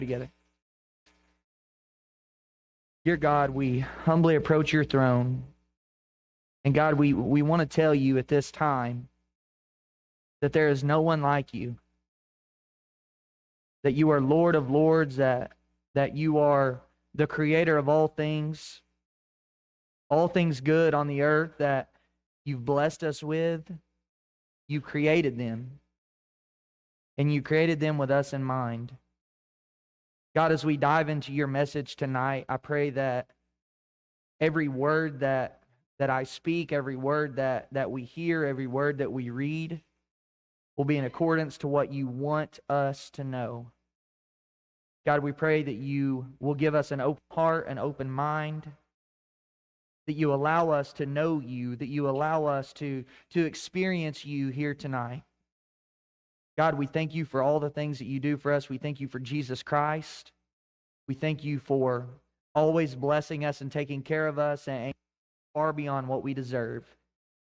together. Dear God, we humbly approach your throne. And God, we want to tell you at this time that there is no one like you. That you are Lord of lords, that you are the creator of all things good on the earth that you've blessed us with. You created them. And you created them with us in mind. God, as we dive into your message tonight, I pray that every word that I speak, every word that we hear, every word that we read will be in accordance to what you want us to know. God, we pray that you will give us an open heart, an open mind, that you allow us to know you, that you allow us to experience you here tonight. God, we thank you for all the things that you do for us. We thank you for Jesus Christ. We thank you for always blessing us and taking care of us and far beyond what we deserve.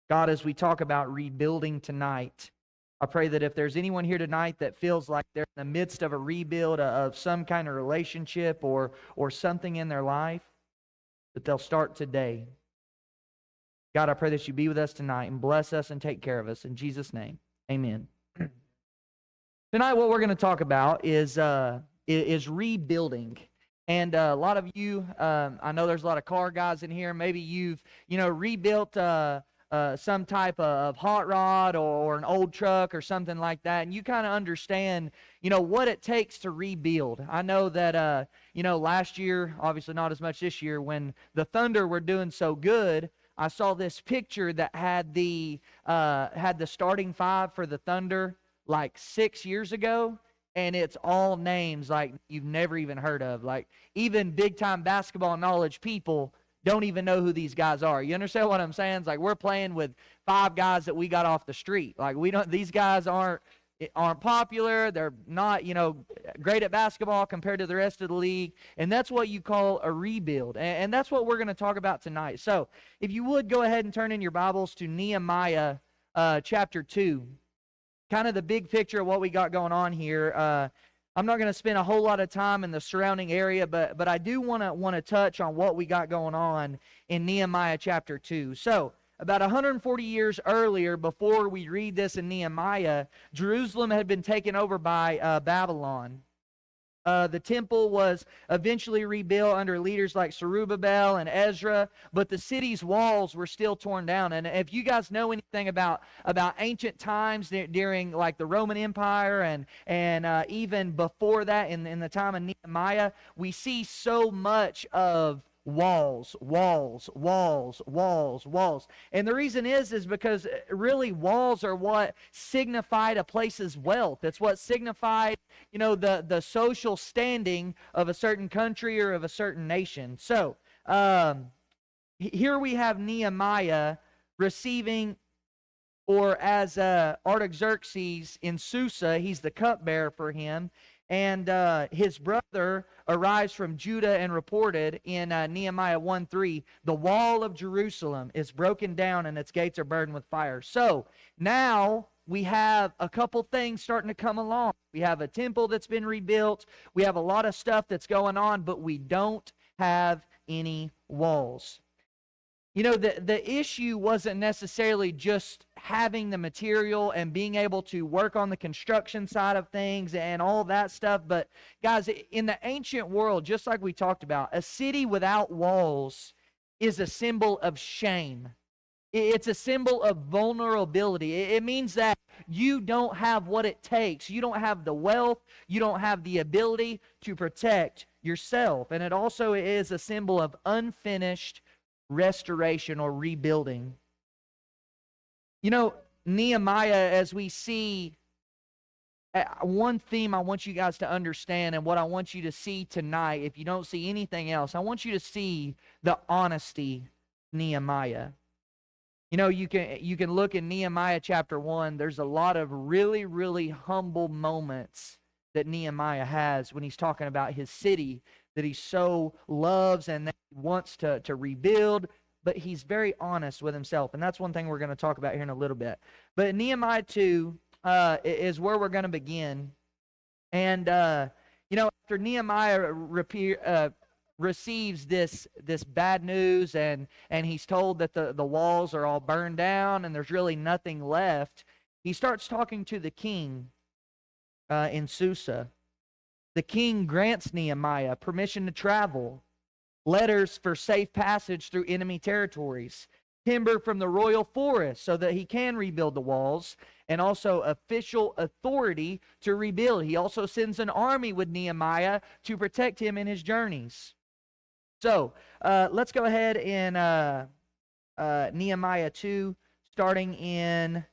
God, as we talk about rebuilding tonight, I pray that if there's anyone here tonight that feels like they're in the midst of a rebuild of some kind of relationship or something in their life, that they'll start today. God, I pray that you be with us tonight and bless us and take care of us. In Jesus' name, amen. Tonight, what we're going to talk about is rebuilding. And a lot of you, I know there's a lot of car guys in here. Maybe you've, rebuilt some type of hot rod or an old truck or something like that, and you kind of understand, what it takes to rebuild. I know that, last year, obviously not as much this year, when the Thunder were doing so good, I saw this picture that had the starting five for the Thunder like 6 years ago, and it's all names like you've never even heard of. Like, even big-time basketball knowledge people don't even know who these guys are. You understand what I'm saying? It's like we're playing with 5 guys that we got off the street. Like, these guys aren't popular. They're not, great at basketball compared to the rest of the league. And that's what you call a rebuild. And that's what we're going to talk about tonight. So if you would go ahead and turn in your Bibles to Nehemiah chapter 2. Kind of the big picture of what we got going on here. I'm not going to spend a whole lot of time in the surrounding area, but I do want to touch on what we got going on in Nehemiah chapter 2. So, about 140 years earlier, before we read this in Nehemiah, Jerusalem had been taken over by Babylon. The temple was eventually rebuilt under leaders like Zerubbabel and Ezra, but the city's walls were still torn down. And if you guys know anything about ancient times during like the Roman Empire and even before that in the time of Nehemiah, we see so much of walls. And the reason is because really walls are what signified a place's wealth. It's what signified, the social standing of a certain country or of a certain nation. So, here we have Nehemiah receiving, or as Artaxerxes in Susa, he's the cupbearer for him, and his brother arrives from Judah and reported in Nehemiah 1:3, the wall of Jerusalem is broken down and its gates are burdened with fire. So now we have a couple things starting to come along. We have a temple that's been rebuilt. We have a lot of stuff that's going on, but we don't have any walls. The issue wasn't necessarily just having the material and being able to work on the construction side of things and all that stuff. But guys, in the ancient world, just like we talked about, a city without walls is a symbol of shame. It's a symbol of vulnerability. It means that you don't have what it takes. You don't have the wealth. You don't have the ability to protect yourself. And it also is a symbol of unfinished restoration or rebuilding. Nehemiah, as we see, one theme I want you guys to understand, and what I want you to see tonight, if you don't see anything else, I want you to see the honesty of Nehemiah. You can look in Nehemiah chapter 1. There's a lot of really, really humble moments that Nehemiah has when he's talking about his city that he so loves and that he wants to rebuild, but he's very honest with himself. And that's one thing we're going to talk about here in a little bit. But Nehemiah 2 is where we're going to begin. And, after Nehemiah receives this bad news, and he's told that the walls are all burned down and there's really nothing left, he starts talking to the king in Susa. The king grants Nehemiah permission to travel, letters for safe passage through enemy territories, timber from the royal forest so that he can rebuild the walls, and also official authority to rebuild. He also sends an army with Nehemiah to protect him in his journeys. So let's go ahead in Nehemiah 2, starting in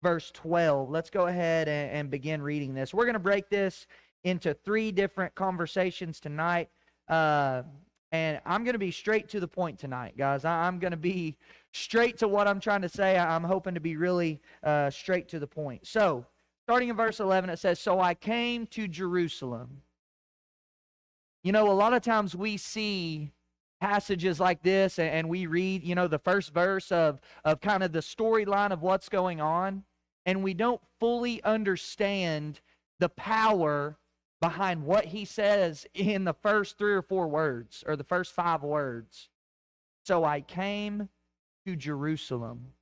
verse 12. Let's go ahead and begin reading this. We're going to break this into 3 different conversations tonight. And I'm going to be straight to the point tonight, guys. I'm going to be straight to what I'm trying to say. I'm hoping to be really straight to the point. So, starting in verse 11, it says, "So I came to Jerusalem." You know, a lot of times we see passages like this and we read, the first verse of kind of the storyline of what's going on, and we don't fully understand the power behind what he says in the first 3 or 4 words, or the first 5 words. So I came to Jerusalem.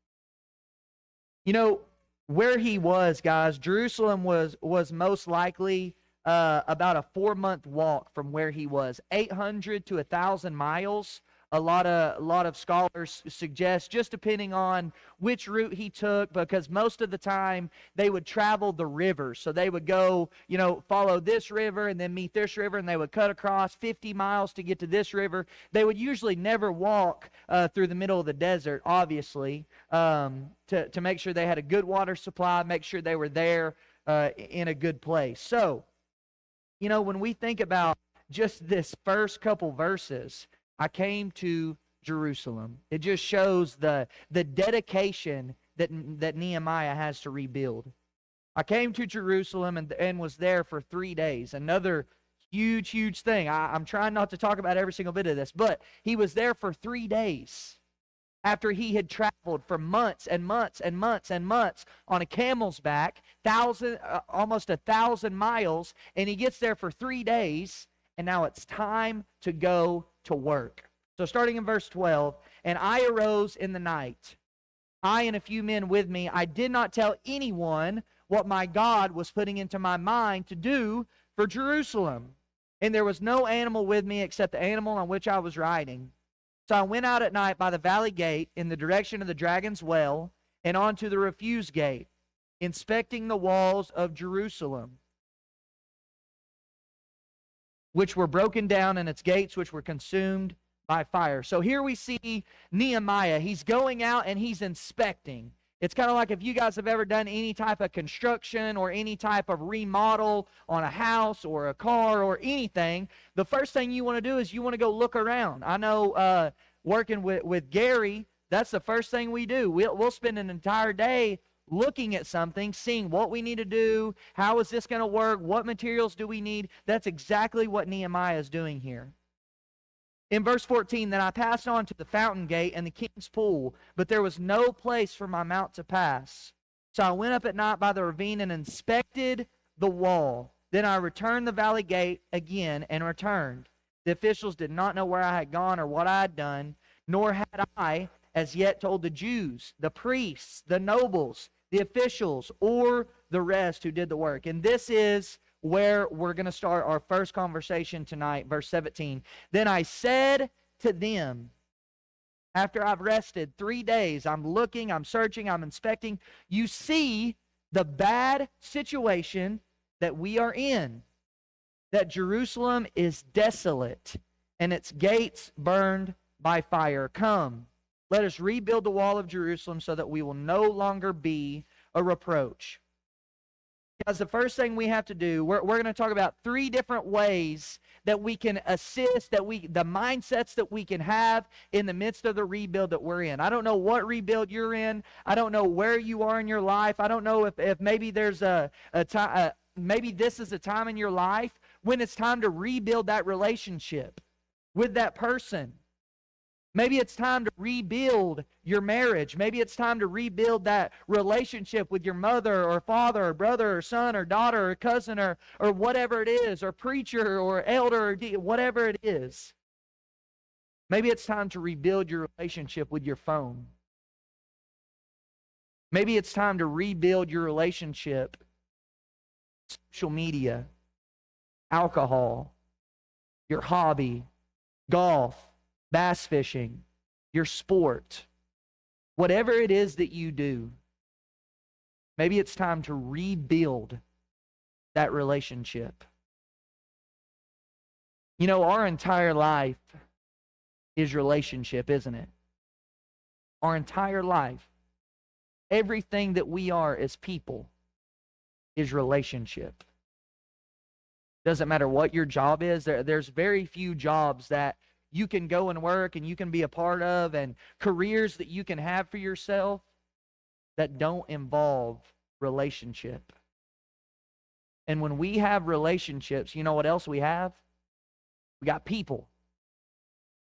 Where he was, guys, Jerusalem was most likely about a 4-month walk from where he was. 800 to 1,000 miles. A lot of scholars suggest, just depending on which route he took, because most of the time they would travel the rivers. So they would go, follow this river and then meet this river, and they would cut across 50 miles to get to this river. They would usually never walk through the middle of the desert, obviously, to make sure they had a good water supply, make sure they were there in a good place. So, when we think about just this first couple verses, I came to Jerusalem, it just shows the dedication that Nehemiah has to rebuild. I came to Jerusalem and was there for 3 days. Another huge thing. I'm trying not to talk about every single bit of this, but he was there for 3 days after he had traveled for months and months and months and months on a camel's back, almost 1,000 miles, and he gets there for 3 days, and now it's time to go to work. So starting in verse 12, "And I arose in the night, I and a few men with me. I did not tell anyone what my God was putting into my mind to do for Jerusalem. And there was no animal with me except the animal on which I was riding. So I went out at night by the valley gate in the direction of the Dragon's Well and on to the Refuse Gate, inspecting the walls of Jerusalem, which were broken down, and its gates which were consumed by fire." So here we see Nehemiah. He's going out and he's inspecting. It's kind of like if you guys have ever done any type of construction or any type of remodel on a house or a car or anything, the first thing you want to do is you want to go look around. I know working with Gary, that's the first thing we do. We'll spend an entire day looking at something, seeing what we need to do, how is this going to work, what materials do we need. That's exactly what Nehemiah is doing here. In verse 14, "Then I passed on to the fountain gate and the king's pool, but there was no place for my mount to pass. So I went up at night by the ravine and inspected the wall. Then I returned the valley gate again and returned. The officials did not know where I had gone or what I had done, nor had I as yet told the Jews, the priests, the nobles, the officials, or the rest who did the work." And this is where we're going to start our first conversation tonight, verse 17. "Then I said to them," after I've rested 3 days, I'm looking, I'm searching, I'm inspecting. You see the bad situation that we are in, that Jerusalem is desolate and its gates burned by fire. Come, let us rebuild the wall of Jerusalem so that we will no longer be a reproach. Guys, the first thing we have to do, we're going to talk about 3 different ways that we can assist, the mindsets that we can have in the midst of the rebuild that we're in. I don't know what rebuild you're in. I don't know where you are in your life. I don't know if maybe there's a time, maybe this is a time in your life when it's time to rebuild that relationship with that person. Maybe it's time to rebuild your marriage. Maybe it's time to rebuild that relationship with your mother or father or brother or son or daughter or cousin or whatever it is, or preacher or elder or whatever it is. Maybe it's time to rebuild your relationship with your phone. Maybe it's time to rebuild your relationship with social media, alcohol, your hobby, golf, bass fishing, your sport, whatever it is that you do. Maybe it's time to rebuild that relationship. You know, our entire life is relationship, isn't it? Our entire life, everything that we are as people is relationship. Doesn't matter what your job is. There's very few jobs that you can go and work and you can be a part of, and careers that you can have for yourself that don't involve relationship. And when we have relationships, you know what else we have? We got people.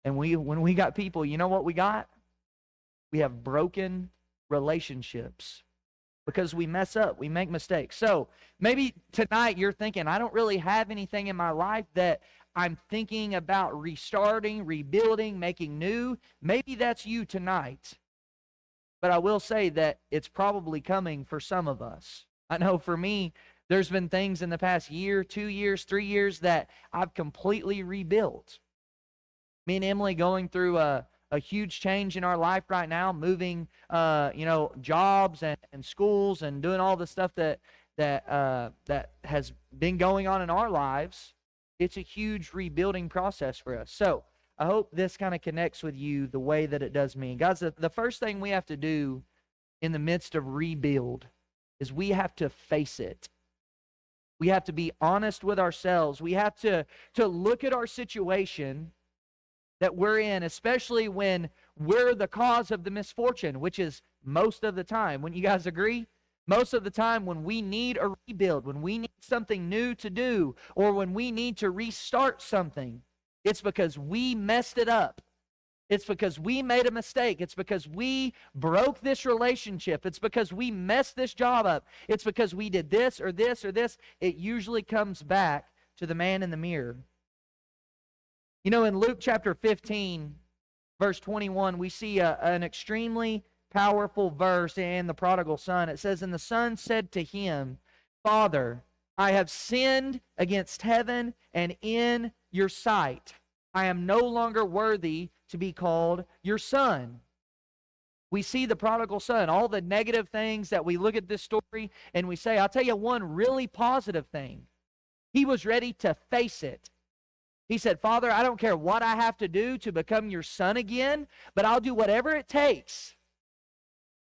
And when we got people, you know what we got? We have broken relationships because we mess up, we make mistakes. So maybe tonight you're thinking, I don't really have anything in my life that I'm thinking about restarting, rebuilding, making new. Maybe that's you tonight. But I will say that it's probably coming for some of us. I know for me, there's been things in the past year, 2 years, 3 years that I've completely rebuilt. Me and Emily going through a huge change in our life right now, moving, jobs and schools and doing all the stuff that has been going on in our lives. It's a huge rebuilding process for us. So I hope this kind of connects with you the way that it does me. Guys, the first thing we have to do in the midst of rebuild is we have to face it. We have to be honest with ourselves. We have to look at our situation that we're in, especially when we're the cause of the misfortune, which is most of the time. Wouldn't you guys agree? Most of the time when we need a rebuild, when we need something new to do, or when we need to restart something, it's because we messed it up. It's because we made a mistake. It's because we broke this relationship. It's because we messed this job up. It's because we did this or this or this. It usually comes back to the man in the mirror. You know, in Luke chapter 15, verse 21, we see an extremely powerful verse in the prodigal son. It says, "And the son said to him, Father, I have sinned against heaven and in your sight. I am no longer worthy to be called your son." We see the prodigal son, all the negative things that we look at this story and we say, I'll tell you one really positive thing. He was ready to face it. He said, Father, I don't care what I have to do to become your son again, but I'll do whatever it takes.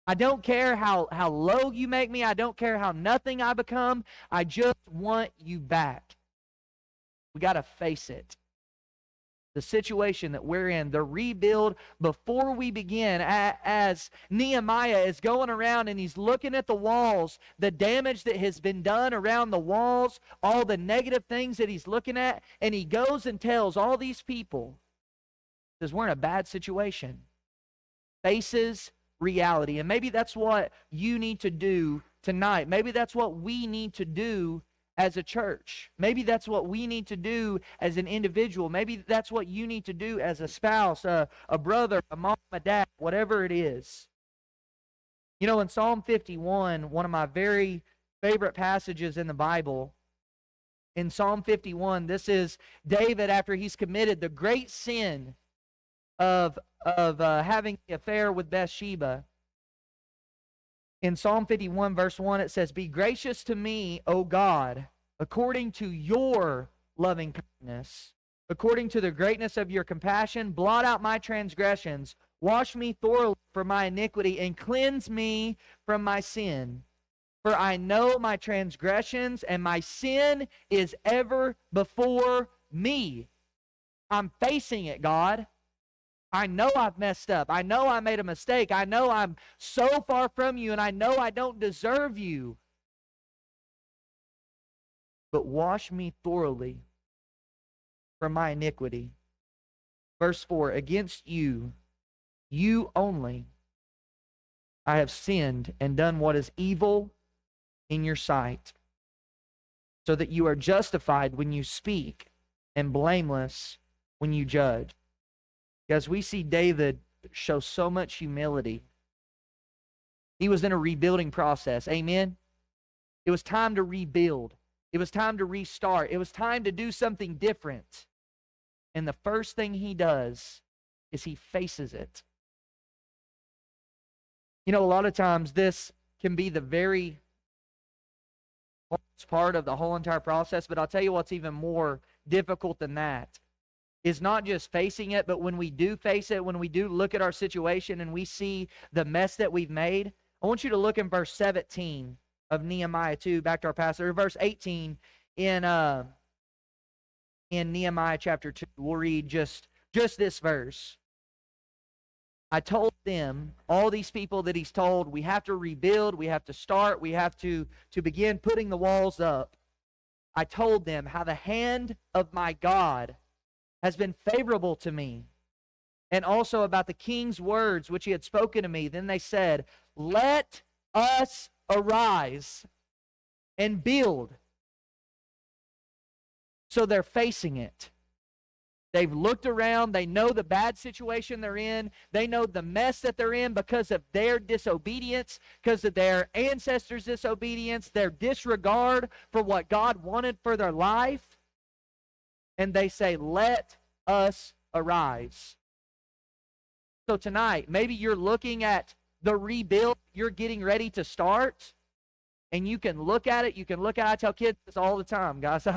I don't care how low you make me. I don't care how nothing I become. I just want you back. We got to face it. The situation that we're in, the rebuild, before we begin, as Nehemiah is going around and he's looking at the walls, the damage that has been done around the walls, all the negative things that he's looking at, and he goes and tells all these people, says, we're in a bad situation. Faces reality. And maybe that's what you need to do tonight. Maybe that's what we need to do as a church. Maybe that's what we need to do as an individual. Maybe that's what you need to do as a spouse, a brother, a mom, a dad, whatever it is. You know, in Psalm 51, one of my very favorite passages in the Bible, in Psalm 51, this is David after he's committed the great sin of having an affair with Bathsheba. In Psalm 51, verse 1, it says, "Be gracious to me, O God, according to your loving kindness, according to the greatness of your compassion, blot out my transgressions, wash me thoroughly from my iniquity, and cleanse me from my sin. For I know my transgressions, and my sin is ever before me." I'm facing it, God. I know I've messed up. I know I made a mistake. I know I'm so far from you, and I know I don't deserve you. But wash me thoroughly from my iniquity. Verse 4, "Against you You only, I have sinned and done what is evil in your sight, so that you are justified when you speak and blameless when you judge. Guys, we see David show so much humility. He was in a rebuilding process. Amen? It was time to rebuild. It was time to restart. It was time to do something different. And the first thing he does is he faces it. You know, a lot of times this can be the very hardest part of the whole entire process, but I'll tell you what's even more difficult than that is not just facing it, but when we do face it, when we do look at our situation and we see the mess that we've made, I want you to look in verse 17 of Nehemiah 2, back to our passage, or verse 18 in Nehemiah chapter 2. We'll read just this verse. I told them, all these people that he's told, we have to rebuild, we have to start, we have to begin putting the walls up. I told them how the hand of my God has been favorable to me, and also about the king's words which he had spoken to me. Then they said, let us arise and build. So they're facing it. They've looked around. They know the bad situation they're in. They know the mess that they're in because of their disobedience, because of their ancestors' disobedience, their disregard for what God wanted for their life. And they say, let us arise. So tonight, maybe you're looking at the rebuild you're getting ready to start, and you can look at it. You can look at it. I tell kids this all the time, guys.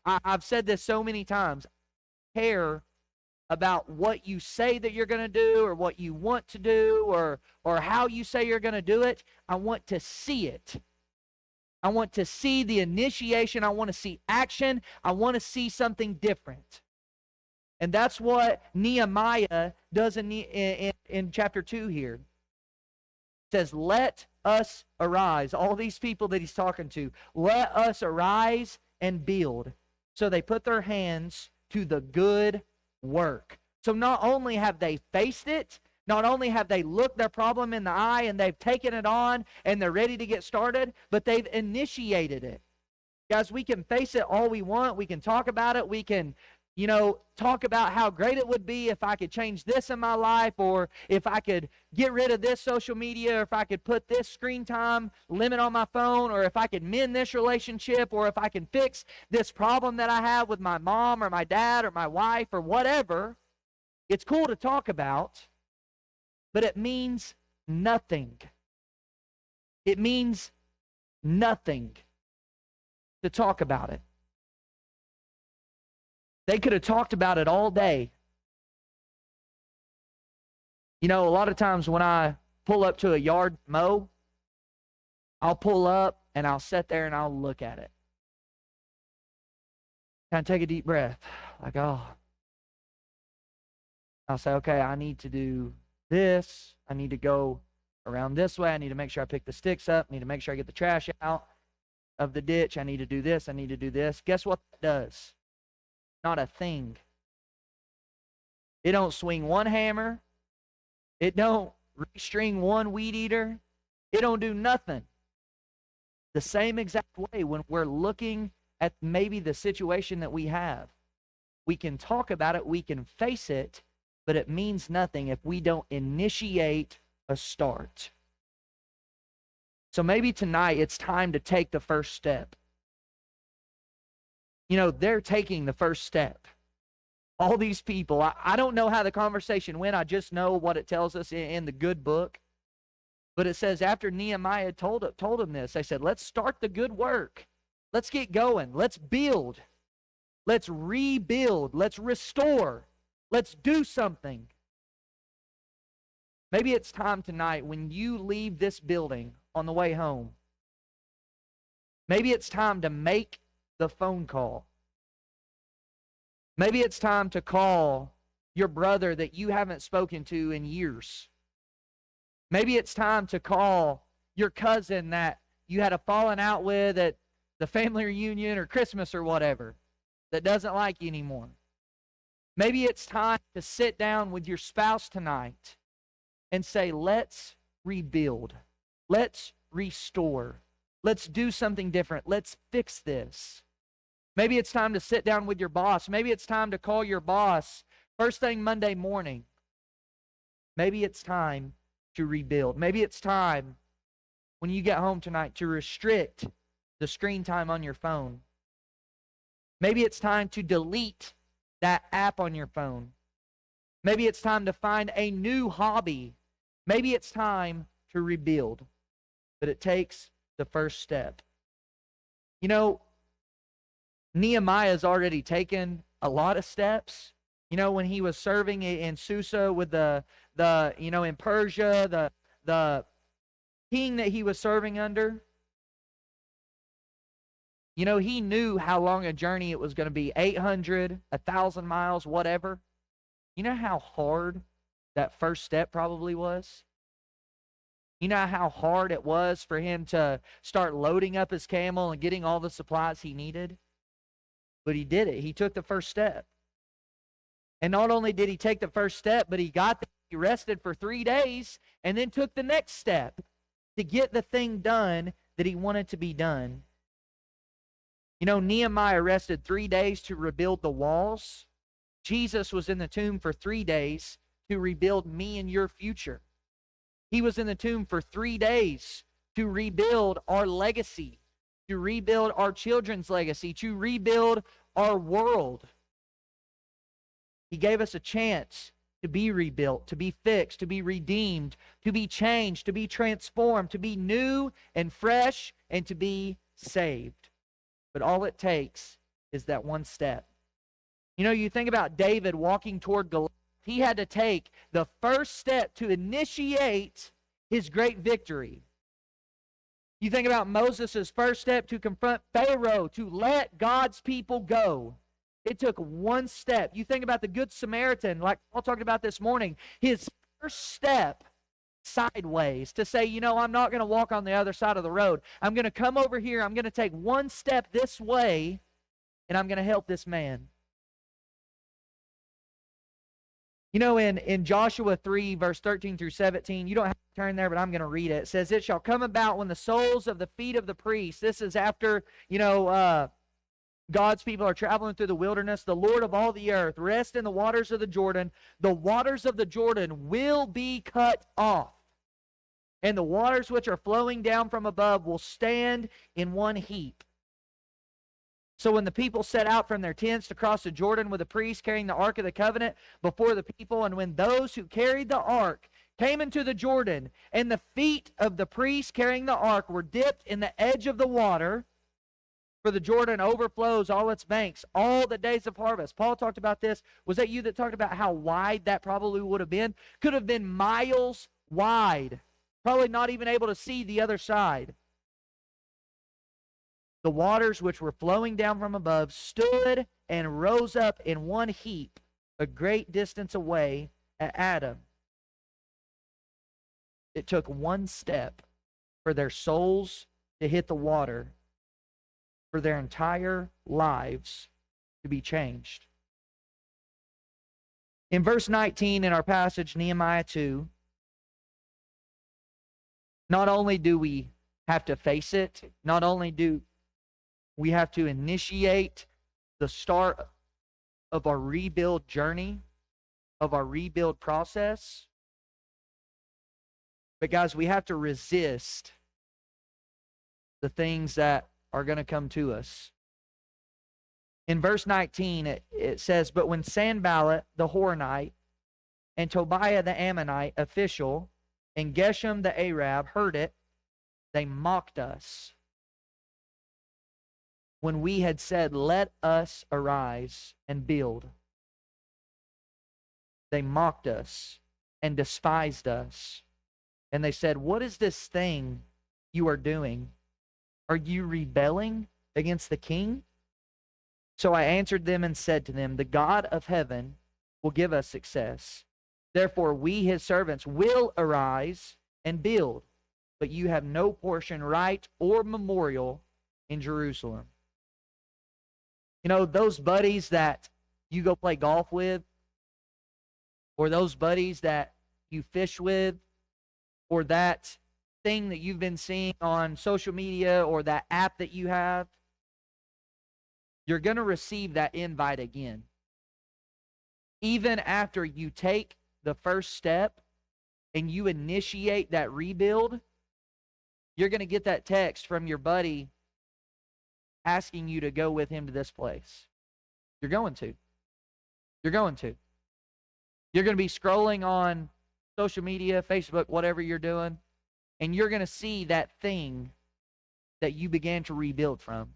I've said this so many times. Care about what you say that you're going to do, or what you want to do, or how you say you're going to do it. I want to see it. I want to see the initiation. I want to see action. I want to see something different. And that's what Nehemiah does in chapter 2 here. It says, let us arise. All these people that he's talking to, let us arise and build. So they put their hands to the good work. So not only have they faced it, not only have they looked their problem in the eye and they've taken it on and they're ready to get started, but they've initiated it. Guys, we can face it all we want. We can talk about it. We can, talk about how great it would be if I could change this in my life, or if I could get rid of this social media, or if I could put this screen time limit on my phone, or if I could mend this relationship, or if I can fix this problem that I have with my mom or my dad or my wife or whatever. It's cool to talk about, but it means nothing. It means nothing to talk about it. They could have talked about it all day. A lot of times when I pull up to a yard mow, I'll pull up and I'll sit there and I'll look at it. Kind of take a deep breath. Like, I'll say, okay, I need to do this. I need to go around this way. I need to make sure I pick the sticks up. I need to make sure I get the trash out of the ditch. I need to do this. I need to do this. Guess what that does? Not a thing. It don't swing one hammer. It don't restring one weed eater. It don't do nothing. The same exact way when we're looking at maybe the situation that we have. We can talk about it, we can face it, but it means nothing if we don't initiate a start. So maybe tonight it's time to take the first step. They're taking the first step. All these people, I don't know how the conversation went. I just know what it tells us in the good book. But it says after Nehemiah told them this, they said, let's start the good work. Let's get going. Let's build. Let's rebuild. Let's restore. Let's do something. Maybe it's time tonight when you leave this building on the way home. Maybe it's time to make the phone call. Maybe it's time to call your brother that you haven't spoken to in years. Maybe it's time to call your cousin that you had a falling out with at the family reunion or Christmas or whatever, that doesn't like you anymore. Maybe it's time to sit down with your spouse tonight and say, let's rebuild. Let's restore. Let's do something different. Let's fix this. Maybe it's time to sit down with your boss. Maybe it's time to call your boss first thing Monday morning. Maybe it's time to rebuild. Maybe it's time when you get home tonight to restrict the screen time on your phone. Maybe it's time to delete that app on your phone. Maybe it's time to find a new hobby. Maybe it's time to rebuild. But it takes the first step. You know, Nehemiah's already taken a lot of steps. You know, when he was serving in Susa with the in Persia, the king that he was serving under, you know, he knew how long a journey it was going to be, 800, 1,000 miles, whatever. You know how hard that first step probably was? You know how hard it was for him to start loading up his camel and getting all the supplies he needed? But he did it. He took the first step. And not only did he take the first step, but he got there, he rested for 3 days, and then took the next step to get the thing done that he wanted to be done. You know, Nehemiah rested 3 days to rebuild the walls. Jesus was in the tomb for 3 days to rebuild me and your future. He was in the tomb for 3 days to rebuild our legacy, to rebuild our children's legacy, to rebuild our world. He gave us a chance to be rebuilt, to be fixed, to be redeemed, to be changed, to be transformed, to be new and fresh, and to be saved. But all it takes is that one step. You know, you think about David walking toward Goliath. He had to take the first step to initiate his great victory. You think about Moses' first step to confront Pharaoh, to let God's people go. It took one step. You think about the Good Samaritan, like Paul talked about this morning, his first step sideways to say, you know, I'm not going to walk on the other side of the road. I'm going to come over here. I'm going to take one step this way, and I'm going to help this man. You know, in Joshua 3, verse 13 through 17, you don't have to turn there, but I'm going to read it. It says, it shall come about when the soles of the feet of the priests, this is after, God's people are traveling through the wilderness, the Lord of all the earth, rest in the waters of the Jordan. The waters of the Jordan will be cut off, and the waters which are flowing down from above will stand in one heap. So when the people set out from their tents to cross the Jordan with the priests carrying the Ark of the Covenant before the people, and when those who carried the Ark came into the Jordan, and the feet of the priests carrying the Ark were dipped in the edge of the water, for the Jordan overflows all its banks all the days of harvest. Paul talked about this. Was that you that talked about how wide that probably would have been? Could have been miles wide. Probably not even able to see the other side. The waters which were flowing down from above stood and rose up in one heap a great distance away at Adam. It took one step for their souls to hit the water, for their entire lives to be changed. In verse 19 in our passage, Nehemiah 2, not only do we have to face it, not only do we have to initiate the start of our rebuild journey, of our rebuild process, but guys, we have to resist the things that are going to come to us. In verse 19, it says, but when Sanballat the Horonite and Tobiah the Ammonite official and Geshem the Arab heard it, they mocked us. When we had said, let us arise and build, they mocked us and despised us. And they said, what is this thing you are doing? Are you rebelling against the king? So I answered them and said to them, the God of heaven will give us success. Therefore we, his servants, will arise and build, but you have no portion, right, or memorial in Jerusalem. You know, those buddies that you go play golf with, or those buddies that you fish with, or that thing that you've been seeing on social media, or that app that you have, you're going to receive that invite again. Even after you take the first step and you initiate that rebuild, you're going to get that text from your buddy asking you to go with him to this place. You're going to. You're going to. You're going to be scrolling on social media, Facebook, whatever you're doing, and you're going to see that thing that you began to rebuild from.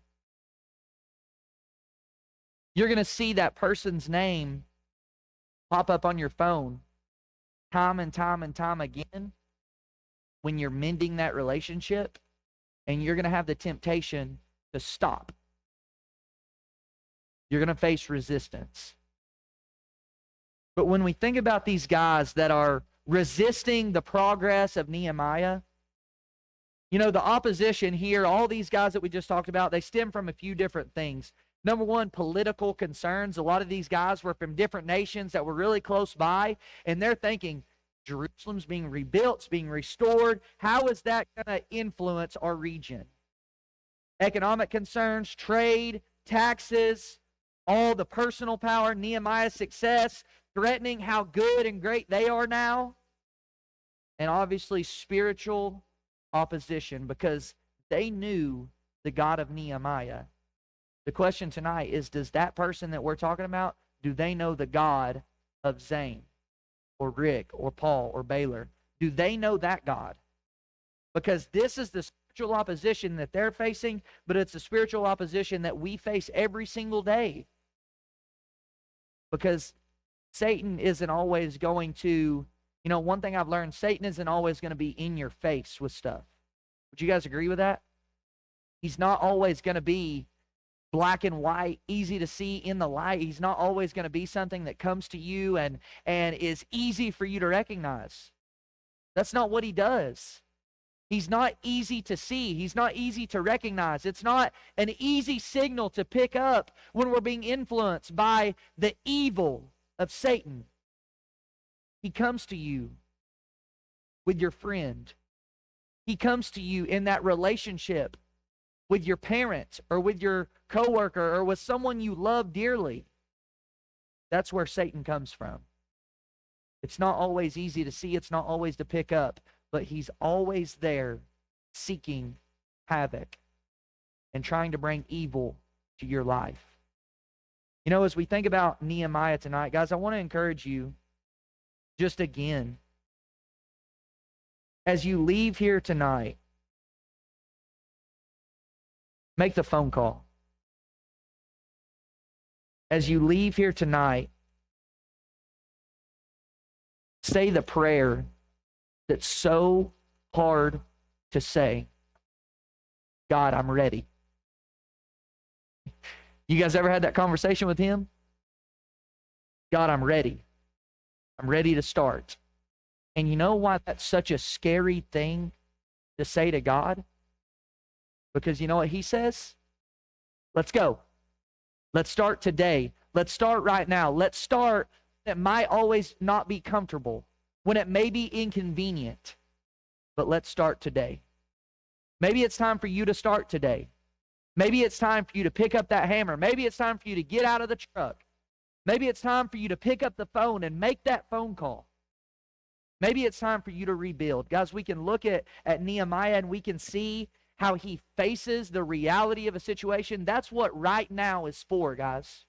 You're going to see that person's name pop up on your phone time and time and time again when you're mending that relationship, and you're going to have the temptation to stop. You're going to face resistance. But when we think about these guys that are resisting the progress of Nehemiah, you know, the opposition here, all these guys that we just talked about, they stem from a few different things. Number one, political concerns. A lot of these guys were from different nations that were really close by, and they're thinking, Jerusalem's being rebuilt, it's being restored. How is that going to influence our region? Economic concerns, trade, taxes, all the personal power, Nehemiah's success, threatening how good and great they are now. And obviously spiritual opposition, because they knew the God of Nehemiah. The question tonight is, does that person that we're talking about, do they know the God of Zane or Rick or Paul or Baylor? Do they know that God? Because this is the spiritual opposition that they're facing, but it's the spiritual opposition that we face every single day. Because Satan isn't always going to, you know, one thing I've learned, Satan isn't always going to be in your face with stuff. Would you guys agree with that? He's not always going to be black and white, easy to see in the light. He's not always going to be something that comes to you and is easy for you to recognize. That's not what he does. He's not easy to see. He's not easy to recognize. It's not an easy signal to pick up when we're being influenced by the evil of Satan. He comes to you with your friend. He comes to you in that relationship with your parent or with your coworker or with someone you love dearly. That's where Satan comes from. It's not always easy to see. It's not always to pick up, but he's always there seeking havoc and trying to bring evil to your life. You know, as we think about Nehemiah tonight, guys, I want to encourage you just again, as you leave here tonight, make the phone call. As you leave here tonight, say the prayer that's so hard to say. God, I'm ready. You guys ever had that conversation with him? God, I'm ready. I'm ready to start. And you know why that's such a scary thing to say to God? Because you know what he says? Let's go. Let's start today. Let's start right now. Let's start. It might always not be comfortable, when it may be inconvenient, but let's start today. Maybe it's time for you to start today. Maybe it's time for you to pick up that hammer. Maybe it's time for you to get out of the truck. Maybe it's time for you to pick up the phone and make that phone call. Maybe it's time for you to rebuild. Guys, we can look at Nehemiah and we can see how he faces the reality of a situation. That's what right now is for, guys.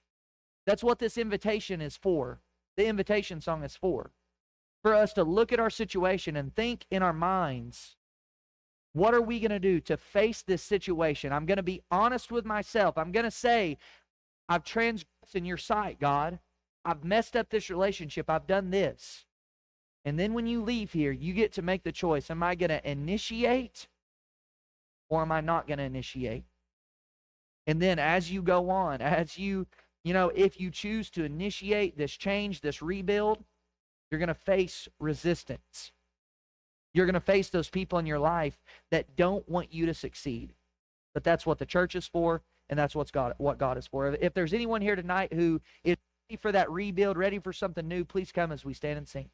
That's what this invitation is for. The invitation song is for us to look at our situation and think in our minds, what are we going to do to face this situation? I'm going to be honest with myself. I'm going to say, I've transgressed in your sight, God. I've messed up this relationship. I've done this. And then when you leave here, you get to make the choice. Am I going to initiate or am I not going to initiate? And then as you go on, as you know, if you choose to initiate this change, this rebuild, you're going to face resistance. You're going to face those people in your life that don't want you to succeed. But that's what the church is for, and that's what God is for. If there's anyone here tonight who is ready for that rebuild, ready for something new, please come as we stand and sing.